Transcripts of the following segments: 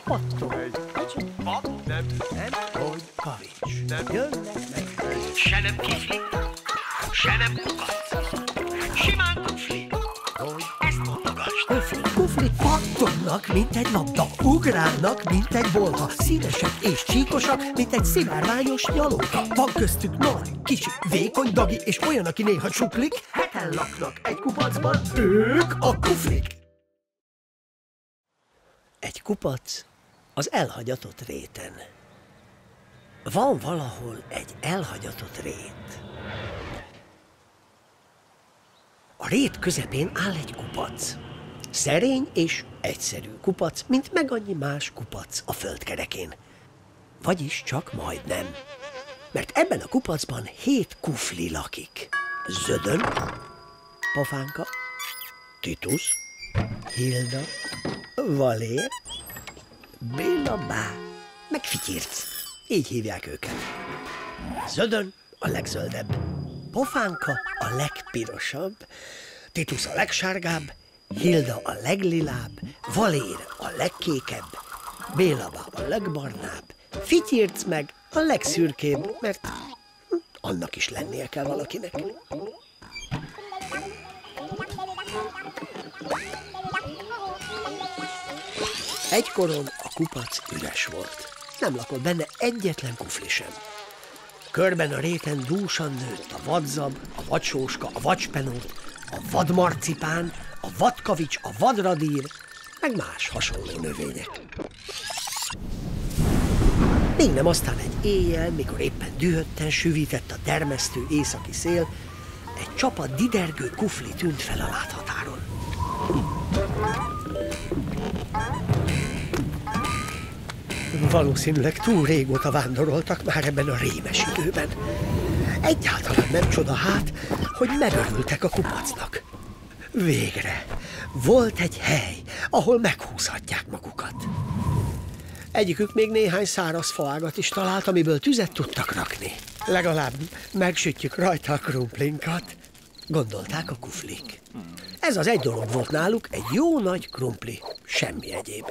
Pattog. Nem. Hogy kavics. Jönnek meg. Se nem kifli, se nem kukac. Simán kufli. Hogy Ezt mondogasd. kufli pattognak, mint egy labda. Ugrálnak, mint egy bolha. Színesek és csíkosak, mint egy szivárványos nyalóka. Van köztük nagy, kicsi, vékony dagi, és olyan, aki néha csuklik. Heten laknak egy kupacban, ők a kuflik. Egy kupac az elhagyatott réten. Van valahol egy elhagyatott rét. A rét közepén áll egy kupac. Szerény és egyszerű kupac, mint meg annyi más kupac a földkerekén. Vagyis csak majdnem. Mert ebben a kupacban 7 kufli lakik. Zödön, Pofánka, Titus, Hilda, Valér, Béla-bá, meg Fityirc. Így hívják őket. Zödön a legzöldebb, Pofánka a legpirosabb, Titus a legsárgább, Hilda a leglilább, Valér a legkékebb, Béla-bá a legbarnább, Fityirc meg a legszürkébb, mert annak is lennie kell valakinek. Egykoron a kupac üres volt. Nem lakott benne egyetlen kufli sem. Körben a réten dúsan nőtt a vadzab, a vadsóska, a vadspenót, a vadmarcipán, a vadkavics, a vadradír, meg más hasonló növények. Még nem aztán egy éjjel, mikor éppen dühötten süvített a dermesztő északi szél, egy csapat didergő kufli tűnt fel a láthatáron. Valószínűleg túl régóta vándoroltak már ebben a rémes időben. Egyáltalán nem csoda hát, hogy megörültek a kupacnak. Végre volt egy hely, ahol meghúzhatják magukat. Egyikük még néhány száraz faágat is talált, amiből tüzet tudtak rakni. Legalább megsütjük rajta a krumplinkat, gondolták a kuflik. Ez az egy dolog volt náluk, egy jó nagy krumpli, semmi egyéb.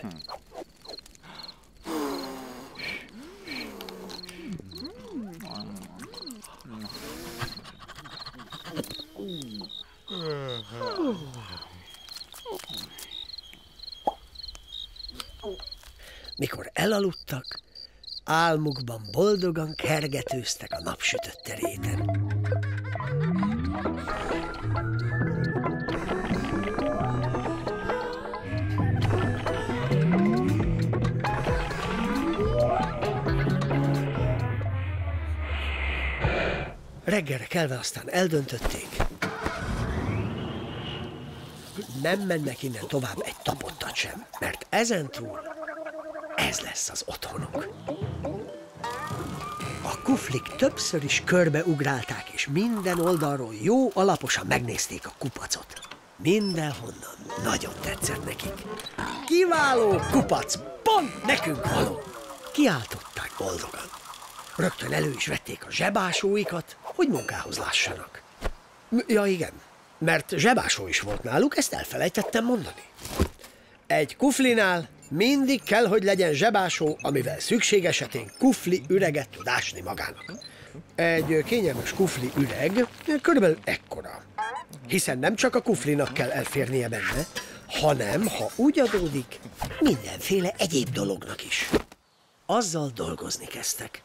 Mikor elaludtak, álmukban boldogan kergetőztek a napsütötte réten. Reggelre kelve aztán eldöntötték, nem mennek innen tovább egy tapottat sem, mert ezentúl ez lesz az otthonuk. A kuflik többször is körbeugrálták, és minden oldalról jó alaposan megnézték a kupacot. Mindenhonnan nagyon tetszett nekik. Kiváló kupac, pont nekünk való! Kiáltották boldogan. Rögtön elő is vették a zsebásóikat, hogy munkához lássanak. Ja igen, mert zsebásó is volt náluk, ezt elfelejtettem mondani. Egy kuflinál mindig kell, hogy legyen zsebásó, amivel szükség esetén kufli üreget tud ásni magának. Egy kényelmes kufli üreg körülbelül ekkora. Hiszen nem csak a kuflinak kell elférnie benne, hanem, ha úgy adódik, mindenféle egyéb dolognak is. Azzal dolgozni kezdtek.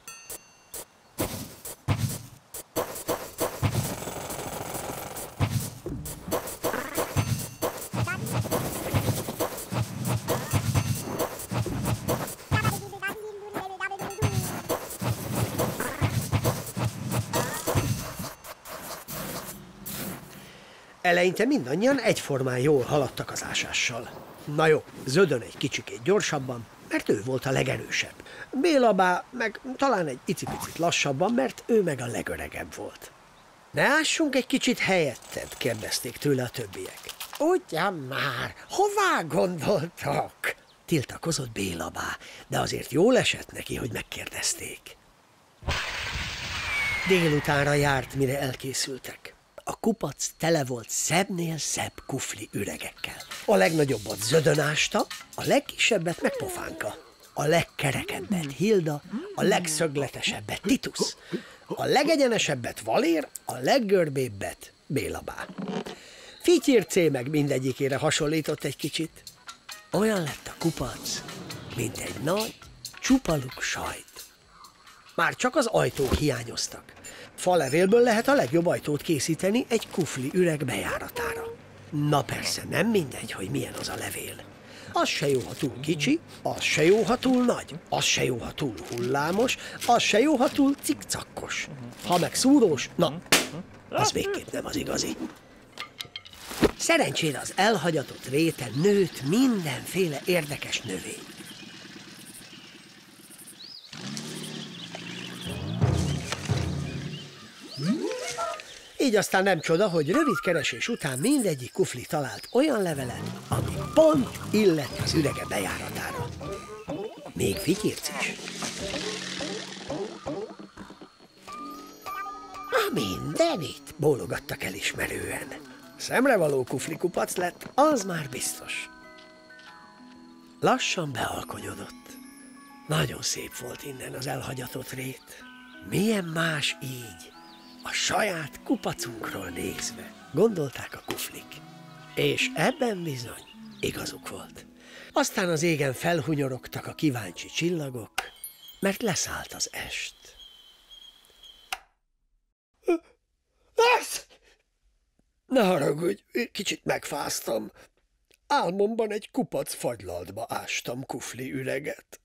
Eleinte mindannyian egyformán jól haladtak az ásással. Na jó, Zödön egy kicsikét gyorsabban, mert ő volt a legerősebb. Béla-bá meg talán egy icipicit lassabban, mert ő meg a legöregebb volt. Ne ássunk egy kicsit helyetted, kérdezték tőle a többiek. Ugyan már, hová gondoltak? Tiltakozott Béla-bá, de azért jól esett neki, hogy megkérdezték. Délutánra járt, mire elkészültek. A kupac tele volt szebbnél szebb kufli üregekkel. A legnagyobbat Zödön ásta, a legkisebbet meg Pofánka. A legkerekebbet Hilda, a legszögletesebbet Titus, a legegyenesebbet Valér, a leggörbébbet Bélabá. Fityircé meg mindegyikére hasonlított egy kicsit. Olyan lett a kupac, mint egy nagy, csupaluk sajt. Már csak az ajtók hiányoztak. Falevélből lehet a legjobb ajtót készíteni egy kufli üreg bejáratára. Na persze, nem mindegy, hogy milyen az a levél. Az se jó, ha túl kicsi, az se jó, ha túl nagy, az se jó, ha túl hullámos, az se jó, ha túl cikcakkos. Ha meg szúrós, na, az végképp nem az igazi. Szerencsére az elhagyatott réten nőtt mindenféle érdekes növény. Így aztán nem csoda, hogy rövid keresés után mindegyik kufli talált olyan levelet, ami pont illett az ürege bejáratára. Még Fityirc is. Mindenit, bólogattak elismerően. Szemrevaló kuflikupac lett, az már biztos. Lassan bealkonyodott. Nagyon szép volt innen az elhagyatott rét. Milyen más így, a saját kupacunkról nézve, gondolták a kuflik. És ebben bizony igazuk volt. Aztán az égen felhunyorogtak a kíváncsi csillagok, mert leszállt az est. Ne haragudj, kicsit megfáztam. Álmomban egy kupac fagylaltba ástam kufli üreget.